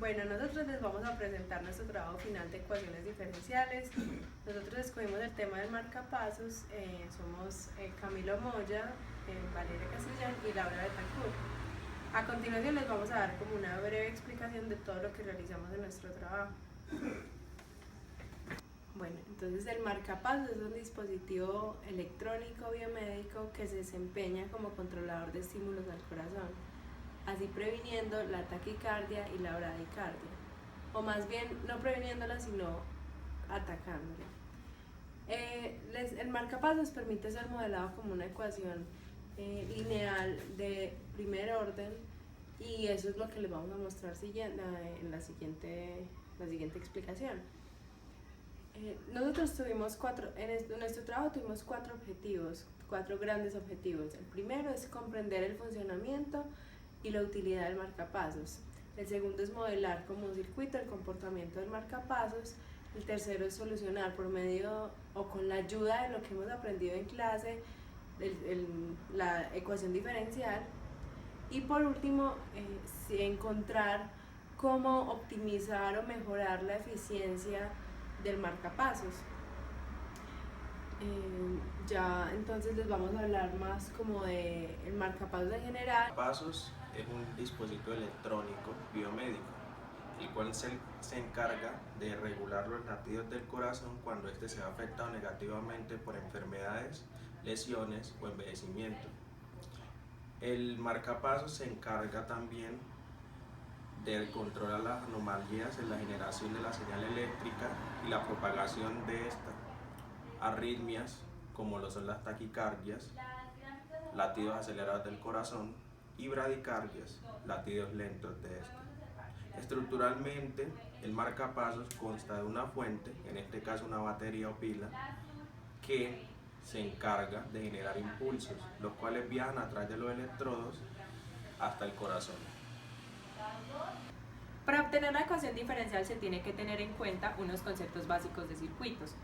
Bueno, nosotros les vamos a presentar nuestro trabajo final de ecuaciones diferenciales. Nosotros escogimos el tema del marcapasos, somos Camilo Moya, Valeria Castellán y Laura Betancourt. A continuación les vamos a dar como una breve explicación de todo lo que realizamos en nuestro trabajo. Bueno, entonces el marcapasos es un dispositivo electrónico biomédico que se desempeña como controlador de estímulos al corazón, así previniendo la taquicardia y la bradicardia, o más bien no previniéndola sino atacándola. El marcapasos permite ser modelado como una ecuación lineal de primer orden, y eso es lo que les vamos a mostrar en la siguiente explicación. Nosotros tuvimos en nuestro trabajo tuvimos cuatro grandes objetivos. El primero es comprender el funcionamiento y la utilidad del marcapasos. El segundo es modelar como un circuito el comportamiento del marcapasos. El tercero es solucionar por medio o con la ayuda de lo que hemos aprendido en clase la ecuación diferencial. Y por último, encontrar cómo optimizar o mejorar la eficiencia del marcapasos. Ya entonces les vamos a hablar más como de el marcapasos en general. El marcapasos es un dispositivo electrónico biomédico, el cual se encarga de regular los latidos del corazón cuando éste se ve afectado negativamente por enfermedades, lesiones o envejecimiento. El marcapasos se encarga también de controlar las anomalías en la generación de la señal eléctrica y la propagación de esta, arritmias como lo son las taquicardias, latidos acelerados del corazón, y bradicardias, latidos lentos de este. Estructuralmente, el marcapasos consta de una fuente, en este caso una batería o pila, que se encarga de generar impulsos, los cuales viajan a través de los electrodos hasta el corazón. Para obtener la ecuación diferencial se tiene que tener en cuenta unos conceptos básicos de circuitos.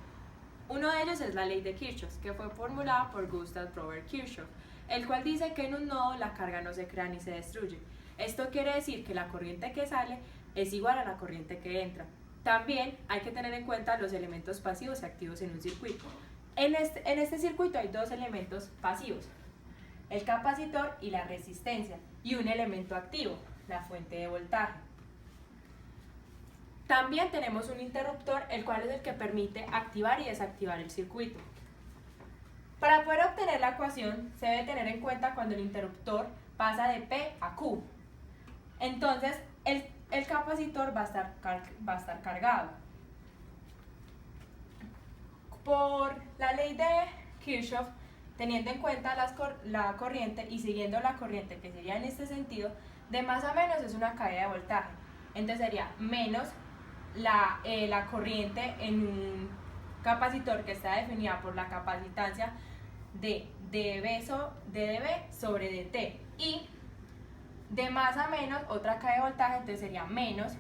Uno de ellos es la ley de Kirchhoff, que fue formulada por Gustav Robert Kirchhoff, el cual dice que en un nodo la carga no se crea ni se destruye. Esto quiere decir que la corriente que sale es igual a la corriente que entra. También hay que tener en cuenta los elementos pasivos y activos en un circuito. En este circuito hay dos elementos pasivos, el capacitor y la resistencia, y un elemento activo, la fuente de voltaje. También tenemos un interruptor, el cual es el que permite activar y desactivar el circuito. Para poder obtener la ecuación, se debe tener en cuenta cuando el interruptor pasa de P a Q. Entonces, el capacitor va a estar cargado. Por la ley de Kirchhoff, teniendo en cuenta la corriente y siguiendo la corriente, que sería en este sentido, de más a menos es una caída de voltaje. Entonces sería menos la corriente en un capacitor que está definida por la capacitancia de dB sobre dt, y de más a menos otra caída de voltaje, entonces sería menos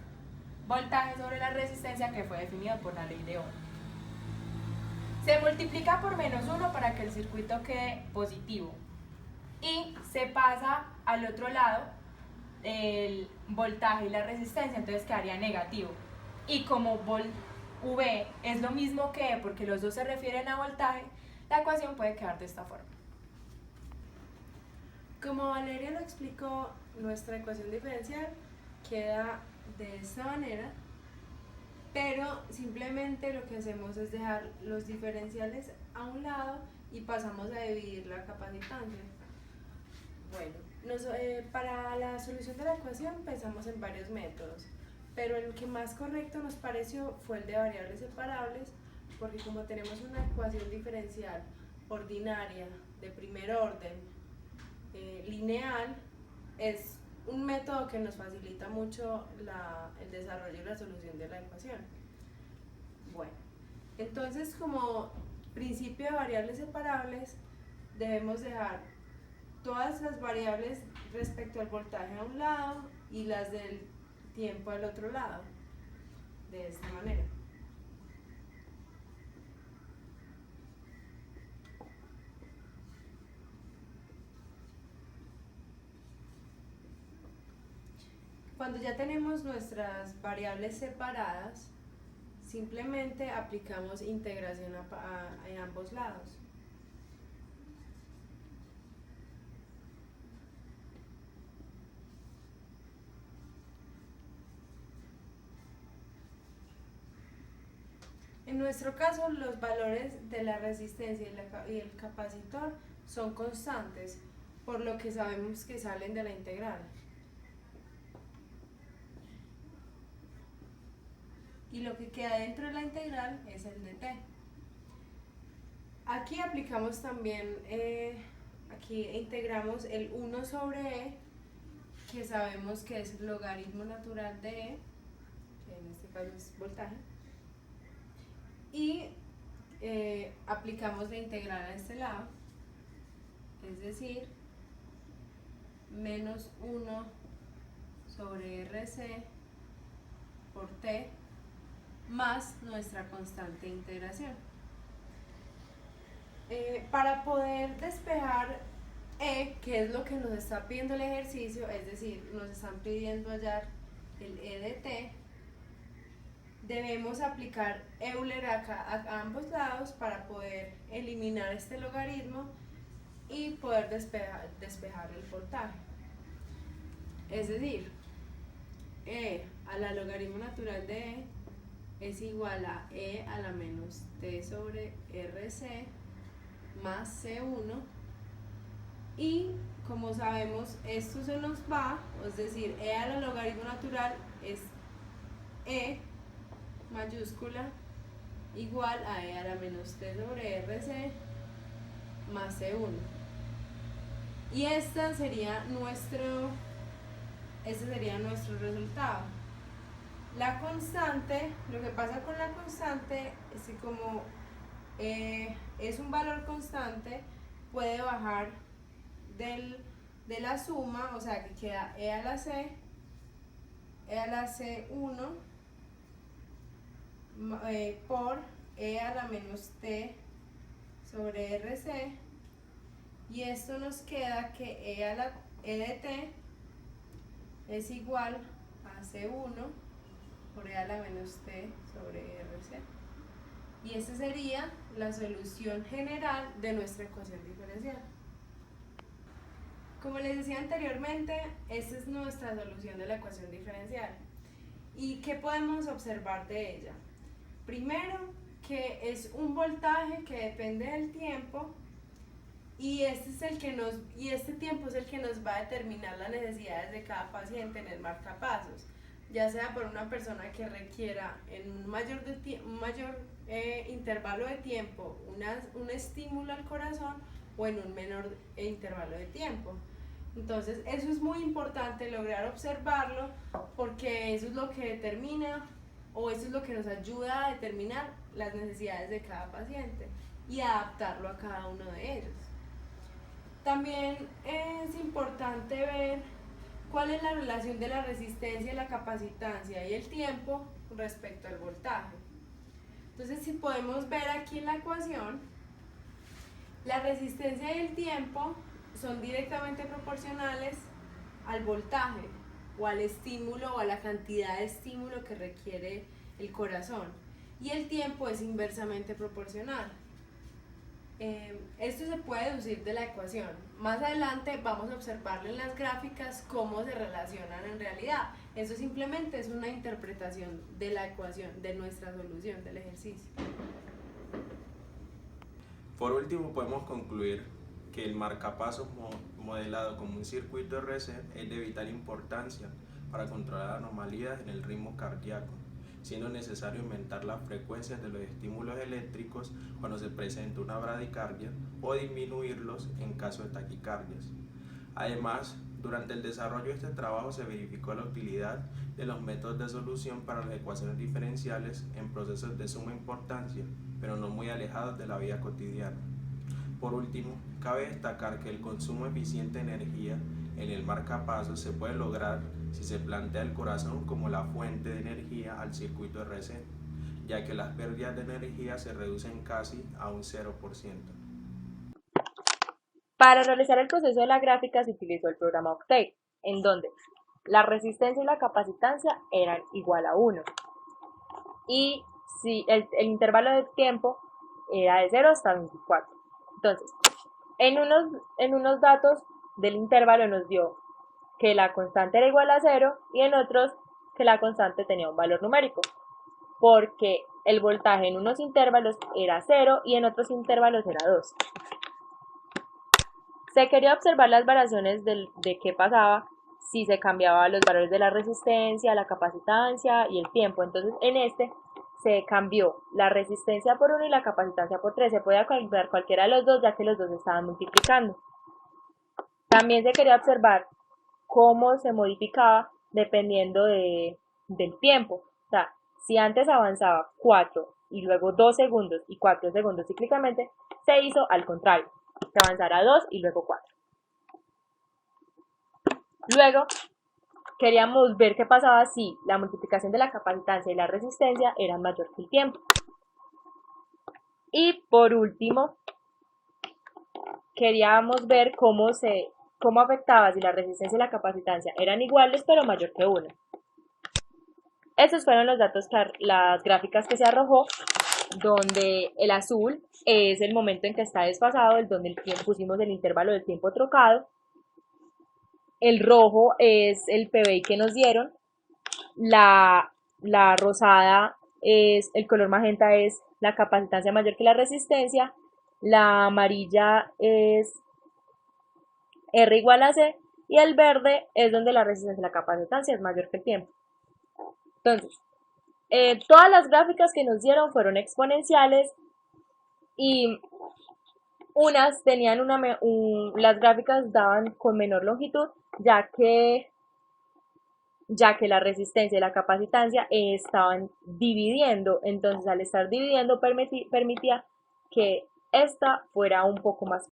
voltaje sobre la resistencia, que fue definida por la ley de Ohm. Se multiplica por -1 para que el circuito quede positivo, y se pasa al otro lado el voltaje y la resistencia, entonces quedaría negativo. Y como V es lo mismo que E, porque los dos se refieren a voltaje, la ecuación puede quedar de esta forma. Como Valeria lo explicó, nuestra ecuación diferencial queda de esta manera, pero simplemente lo que hacemos es dejar los diferenciales a un lado y pasamos a dividir la capacitancia. Bueno, para la solución de la ecuación pensamos en varios métodos, pero el que más correcto nos pareció fue el de variables separables, porque como tenemos una ecuación diferencial ordinaria de primer orden, lineal, es un método que nos facilita mucho el desarrollo y la solución de la ecuación. Bueno, entonces, como principio de variables separables, debemos dejar todas las variables respecto al voltaje a un lado y las del tiempo al otro lado, de esta manera. Cuando ya tenemos nuestras variables separadas, simplemente aplicamos integración en ambos lados. En nuestro caso, los valores de la resistencia y el capacitor son constantes, por lo que sabemos que salen de la integral. Y lo que queda dentro de la integral es el dt. Aquí aplicamos también, aquí integramos el 1 sobre e, que sabemos que es el logaritmo natural de e, que en este caso es voltaje, y aplicamos la integral a este lado, es decir, menos 1 sobre rc por t más nuestra constante de integración. Para poder despejar e, que es lo que nos está pidiendo el ejercicio, es decir, nos están pidiendo hallar el e de t, debemos aplicar Euler a ambos lados para poder eliminar este logaritmo y poder despejar el voltaje. Es decir, e a la logaritmo natural de e es igual a e a la menos t sobre rc más c1, y como sabemos esto se nos va, es decir, e a la logaritmo natural es e mayúscula igual a e a la menos t sobre rc más c1, y este sería nuestro resultado. La constante, lo que pasa con la constante es que como es un valor constante, puede bajar de la suma, o sea que queda e a la c1 por e a la menos t sobre rc, y esto nos queda que e de t es igual a c1 por e a la menos t sobre rc, y esta sería la solución general de nuestra ecuación diferencial. Como les decía anteriormente, esta es nuestra solución de la ecuación diferencial. ¿Y qué podemos observar de ella? Primero, que es un voltaje que depende del tiempo, y este tiempo es el que nos va a determinar las necesidades de cada paciente en el marcapasos, ya sea por una persona que requiera en un mayor intervalo de tiempo un estímulo al corazón o en un menor intervalo de tiempo. Entonces eso es muy importante lograr observarlo, porque eso es lo que determina, o eso es lo que nos ayuda a determinar las necesidades de cada paciente y adaptarlo a cada uno de ellos. También es importante ver cuál es la relación de la resistencia, la capacitancia y el tiempo respecto al voltaje. Entonces, si podemos ver aquí en la ecuación, la resistencia y el tiempo son directamente proporcionales al voltaje o al estímulo o a la cantidad de estímulo que requiere el corazón, y el tiempo es inversamente proporcional. Esto se puede deducir de la ecuación. Más adelante vamos a observarlo en las gráficas cómo se relacionan en realidad. Eso simplemente es una interpretación de la ecuación, de nuestra solución del ejercicio. Por último, podemos concluir que el marcapasos modelado como un circuito RC es de vital importancia para controlar anomalías en el ritmo cardíaco, siendo necesario aumentar las frecuencias de los estímulos eléctricos cuando se presenta una bradicardia o disminuirlos en caso de taquicardias. Además, durante el desarrollo de este trabajo se verificó la utilidad de los métodos de solución para las ecuaciones diferenciales en procesos de suma importancia, pero no muy alejados de la vida cotidiana. Por último, cabe destacar que el consumo eficiente de energía en el marcapasos se puede lograr si se plantea el corazón como la fuente de energía al circuito RC, ya que las pérdidas de energía se reducen casi a un 0%. Para realizar el proceso de la gráfica se utilizó el programa Octave, en donde la resistencia y la capacitancia eran igual a 1. Y si el intervalo de tiempo era de 0 hasta 24. Entonces, en unos datos del intervalo nos dio que la constante era igual a 0 y en otros que la constante tenía un valor numérico, porque el voltaje en unos intervalos era 0 y en otros intervalos era 2. Se quería observar las variaciones de qué pasaba si se cambiaban los valores de la resistencia, la capacitancia y el tiempo. Entonces en este se cambió la resistencia por 1 y la capacitancia por 3. Se podía calcular cualquiera de los dos ya que los dos estaban multiplicando. También se quería observar cómo se modificaba dependiendo del tiempo. O sea, si antes avanzaba 4 y luego 2 segundos y 4 segundos cíclicamente, se hizo al contrario, que avanzara 2 y luego 4. Luego, queríamos ver qué pasaba si la multiplicación de la capacitancia y la resistencia eran mayor que el tiempo. Y por último, queríamos ver cómo afectaba si la resistencia y la capacitancia eran iguales pero mayor que 1. Estos fueron los datos, las gráficas que se arrojó, donde el azul es el momento en que está desfasado, donde pusimos el intervalo del tiempo trocado. El rojo es el PBI que nos dieron. La rosada el color magenta es la capacitancia mayor que la resistencia. La amarilla es R igual a C. Y el verde es donde la resistencia y la capacitancia es mayor que el tiempo. Entonces, todas las gráficas que nos dieron fueron exponenciales y unas tenían las gráficas daban con menor longitud, ya que la resistencia y la capacitancia estaban dividiendo. Entonces, al estar dividiendo permitía que esta fuera un poco más